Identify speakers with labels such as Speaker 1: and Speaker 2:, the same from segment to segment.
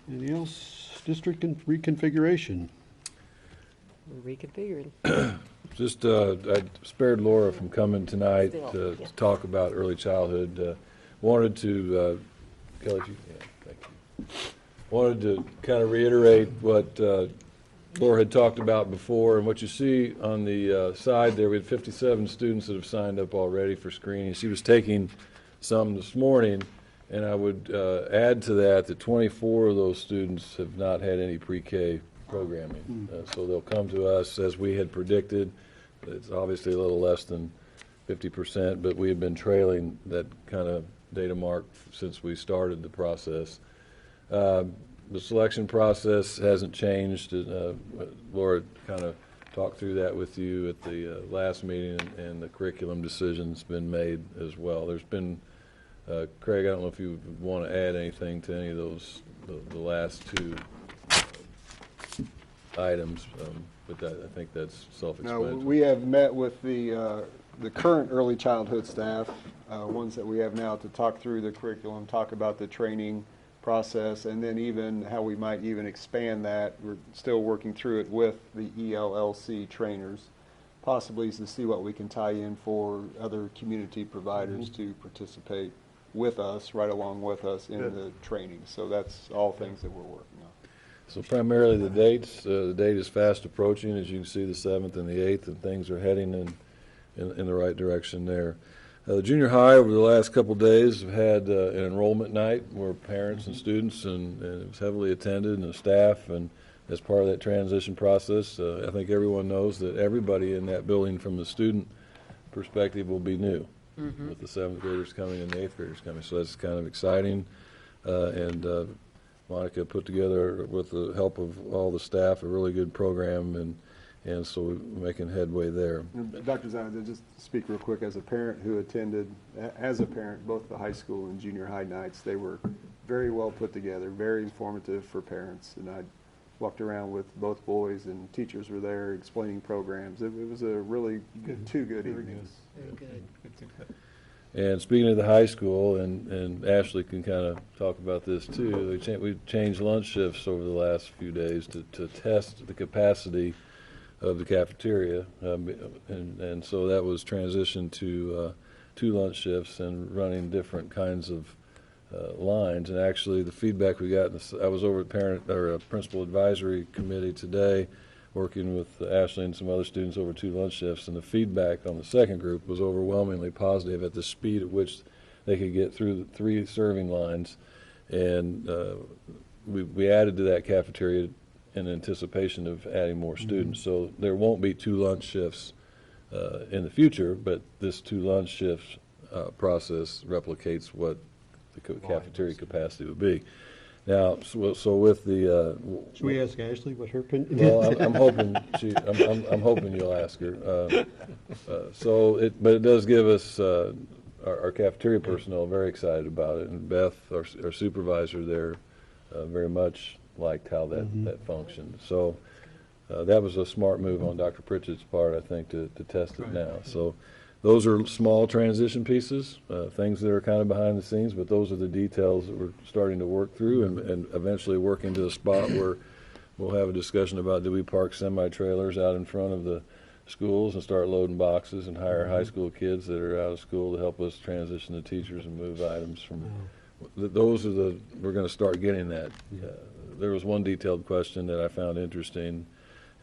Speaker 1: Anything else? District reconfiguration.
Speaker 2: We're reconfiguring.
Speaker 3: Just, I spared Laura from coming tonight
Speaker 2: Still,
Speaker 3: to
Speaker 2: yeah.
Speaker 3: talk about early childhood. Wanted to, Kelly, thank you. Wanted to kind of reiterate what Laura had talked about before, and what you see on the side there, we had 57 students that have signed up already for screening. She was taking some this morning, and I would add to that 24 of those students have not had any pre-K programming. So they'll come to us as we had predicted. It's obviously a little less than 50%, but we have been trailing that kind of data mark since we started the process. The selection process hasn't changed. Laura kind of talked through that with you at the last meeting, and the curriculum decision's been made as well. There's been, Craig, I don't know if you want to add anything to any of those, the last two items, but I think that's self-explanatory.
Speaker 4: No, we have met with the current early childhood staff, ones that we have now, to talk through the curriculum, talk about the training process, and then even how we might even expand that. We're still working through it with the ELLC trainers, possibly to see what we can tie in for other community providers to participate with us, right along with us in the training. So that's all things that we're working on.
Speaker 3: So primarily the dates, the date is fast approaching, as you can see, the 7th and the 8th, and things are heading in the right direction there. The junior high over the last couple of days have had an enrollment night where parents and students, and it was heavily attended, and the staff, and as part of that transition process, I think everyone knows that everybody in that building from the student perspective will be new, with the 7th graders coming and the 8th graders coming. So that's kind of exciting, and Monica put together, with the help of all the staff, a really good program, and so we're making headway there.
Speaker 4: Dr. Zana, just speak real quick. As a parent who attended, both the high school and junior high nights, they were very well put together, very informative for parents. And I walked around with both boys, and teachers were there explaining programs. It was a really two good evenings.
Speaker 2: Very good.
Speaker 3: And speaking of the high school, and Ashley can kind of talk about this too, we've changed lunch shifts over the last few days to test the capacity of the cafeteria, and so that was transitioned to 2 lunch shifts and running different kinds of lines. And actually, the feedback we got, I was over at principal advisory committee today, working with Ashley and some other students over 2 lunch shifts, and the feedback on the second group was overwhelmingly positive at the speed at which they could get through the 3 serving lines. And we added to that cafeteria in anticipation of adding more students. So there won't be 2 lunch shifts in the future, but this 2 lunch shifts process replicates what the cafeteria capacity would be. Now, so with the
Speaker 1: Should we ask Ashley what her opinion?
Speaker 3: well, I'm hoping I'm hoping you'll ask her. But it does give us our cafeteria personnel very excited about it, and Beth, our supervisor there, very much liked how that functioned. So that was a smart move on Dr. Pritchett's part, I think, to test it now. So those are small transition pieces, things that are kind of behind the scenes, but those are the details that we're starting to work through, and eventually working to a spot where we'll have a discussion about, do we park semi-trailers out in front of the schools and start loading boxes, and hire high school kids that are out of school to help us transition the teachers and move items from. Those are we're going to start getting that. There was one detailed question that I found interesting,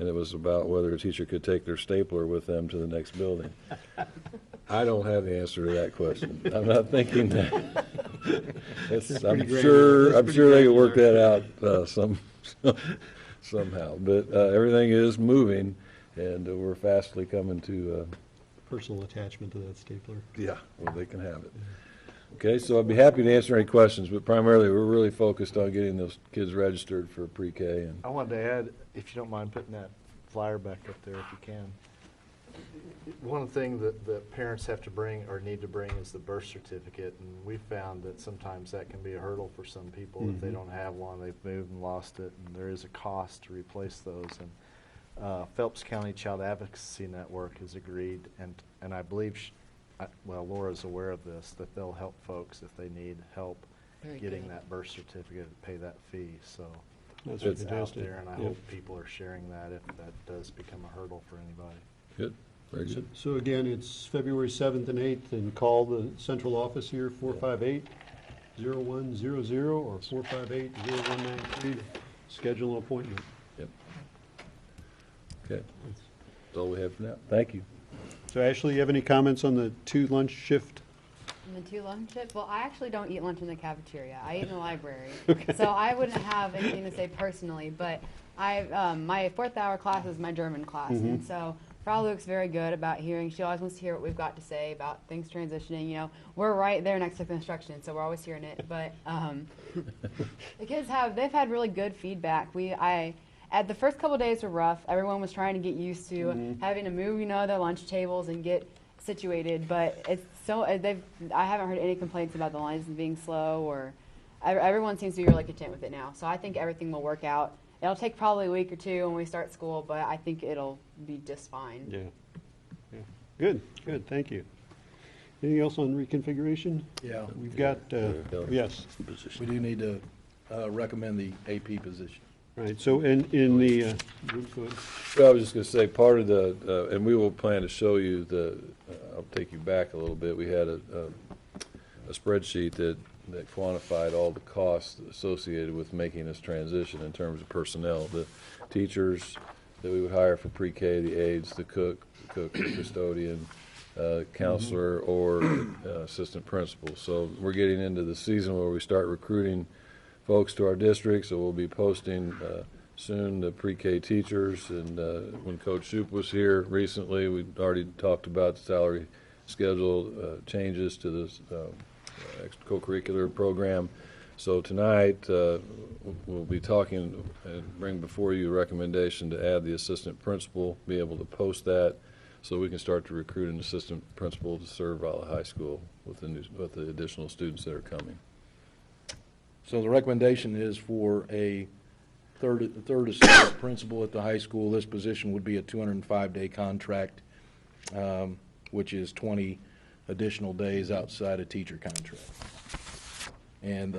Speaker 3: and it was about whether a teacher could take their stapler with them to the next building. I don't have the answer to that question. I'm not thinking that. I'm sure they could work that out somehow. But everything is moving, and we're fastly coming to
Speaker 1: Personal attachment to that stapler.
Speaker 3: yeah, well, they can have it. Okay, so I'd be happy to answer any questions, but primarily we're really focused on getting those kids registered for pre-K. And
Speaker 5: I wanted to add, if you don't mind putting that flyer back up there if you can. One of the things that the parents have to bring or need to bring is the birth certificate, and we found that sometimes that can be a hurdle for some people. If they don't have one, they've moved and lost it, and there is a cost to replace those. And Phelps County Child Advocacy Network has agreed, and I believe, well, Laura's aware of this, that they'll help folks if they need help
Speaker 2: Very
Speaker 5: getting
Speaker 2: good.
Speaker 5: that birth certificate and pay that fee, so.
Speaker 1: That's
Speaker 5: It's out
Speaker 1: fantastic.
Speaker 5: there, and I
Speaker 1: Yeah.
Speaker 5: hope people are sharing that if that does become a hurdle for anybody.
Speaker 3: Good, very
Speaker 1: So-
Speaker 3: good.
Speaker 1: So again, it's February 7th and 8th, and call the central office here, 458-0100 or 458-0193 to schedule an appointment.
Speaker 3: Yep. Okay, that's all we have for now. Thank you.
Speaker 1: So Ashley, you have any comments on the 2 lunch shift?
Speaker 6: And the 2 lunch shift? Well, I actually don't eat lunch in the cafeteria. I eat in the library. So I wouldn't have anything to say personally, but my 4th hour class is my German class. And so Frau Luke's very good about hearing. She always wants to hear what we've got to say about things transitioning. You know, we're right there next to construction, so we're always hearing it. But the kids they've had really good feedback. At the first couple of days were rough. Everyone was trying to get used to having to move, their lunch tables and get situated. But it's I haven't heard any complaints about the lines being slow, or everyone seems to be really content with it now. So I think everything will work out. It'll take probably a week or 2 when we start school, but I think it'll be just fine.
Speaker 1: Yeah. Good, thank you. Anything else on reconfiguration?
Speaker 7: Yeah,
Speaker 1: We've got, yes,
Speaker 7: we do need to recommend the AP position.
Speaker 1: right, so in the, go ahead.
Speaker 3: Well, I was just going to say, part of the, and we will plan to show you I'll take you back a little bit. We had a spreadsheet that quantified all the costs associated with making this transition in terms of personnel. The teachers that we would hire for pre-K, the aides, the cook, the custodian, counselor, or assistant principal. So we're getting into the season where we start recruiting folks to our district, so we'll be posting soon the pre-K teachers. And when Coach Shoup was here recently, we already talked about the salary schedule changes to this co-curricular program. So tonight we'll be talking and bring before you a recommendation to add the assistant principal, be able to post that, so we can start to recruit an assistant principal to serve Rolla High School with the additional students that are coming.
Speaker 7: So the recommendation is for a third assistant principal at the high school. This position would be a 205-day contract, which is 20 additional days outside a teacher contract. And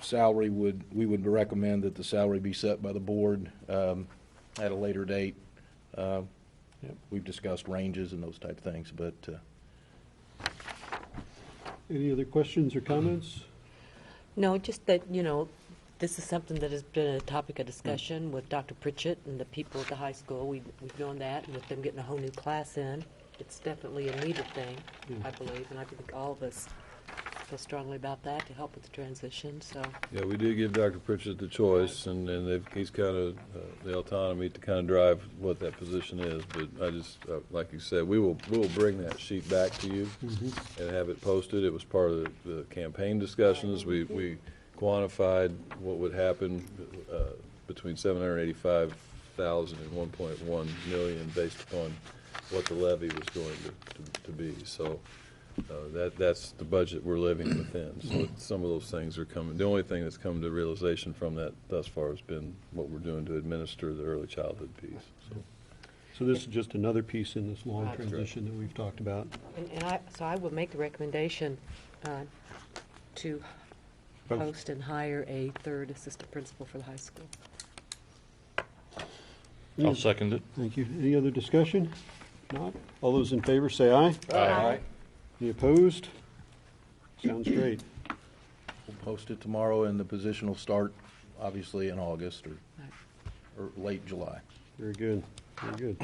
Speaker 7: salary we would recommend that the salary be set by the board at a later date. We've discussed ranges and those type of things, but
Speaker 1: Any other questions or comments?
Speaker 2: No, just that, this is something that has been a topic of discussion with Dr. Pritchett and the people at the high school. We've known that, and with them getting a whole new class in, it's definitely a needed thing, I believe, and I think all of us feel strongly about that to help with the transition, so.
Speaker 3: Yeah, we did give Dr. Pritchett the choice, and he's kind of the autonomy to kind of drive what that position is. But I just, like you said, we will bring that sheet back to you and have it posted. It was part of the campaign discussions. We quantified what would happen between $785,000 and $1.1 million based upon what the levy was going to be. So. That's the budget we're living within. So some of those things are coming. The only thing that's come to realization from that thus far has been what we're doing to administer the early childhood piece.
Speaker 1: So this is just another piece in this long
Speaker 2: Right.
Speaker 1: transition that we've talked about.
Speaker 2: So I will make the recommendation to post and hire a third assistant principal for the high school.
Speaker 8: I'll second it.
Speaker 1: Thank you. Any other discussion? If not, all those in favor say aye.
Speaker 6: Aye.
Speaker 1: Any opposed? Sounds great.
Speaker 7: we'll post it tomorrow, and the position will start obviously in August or late July.
Speaker 1: Very good, very good.